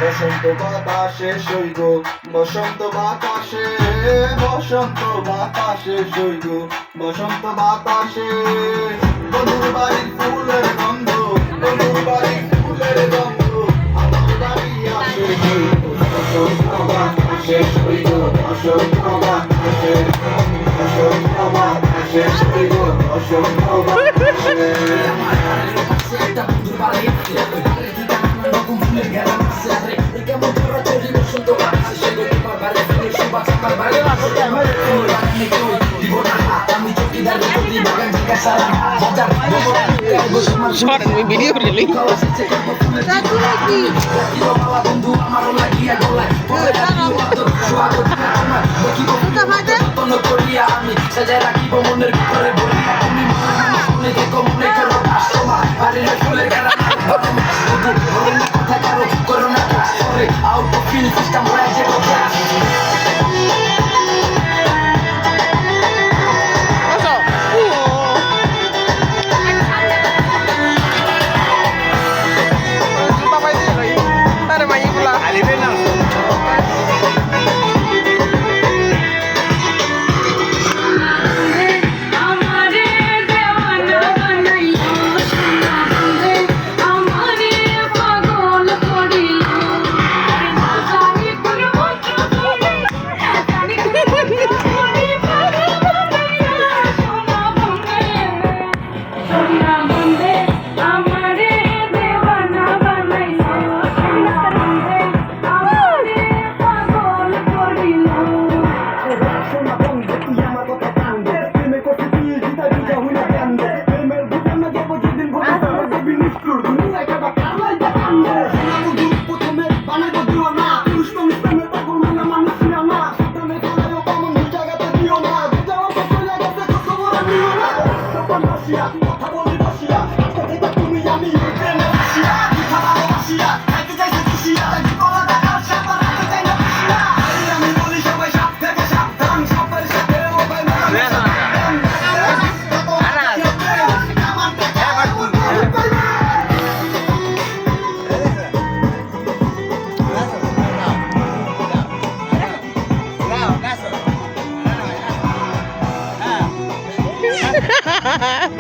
বসন্ত বাতাসে সইগ বসন্ত বাতাসে বসন্ত বাতাসে সইগ বসন্ত বাতাসে বন্ধুর বাড়ির ফুলের গন্ধ বন্ধুর বাড়ির ফুলের গন্ধ আমার বাড়ি আসে বসন্ত বাতাসে সইগ বসন্ত বাতাসে বসন্ত বাতাসে সইগ বসন্ত বাতাসে একটা বন্ধুর বাড়ি ভিডিও রিলি আমি সাজায় রাখিব মনের ভিতরে বলিয়া তুমি মনে দেখো মনে করো কাস্টমার বাড়ির ফুলের গাড়া কথা কারো করো না আউট অফ ফিল সিস্টেম হয়ে যাবে Ha ha ha!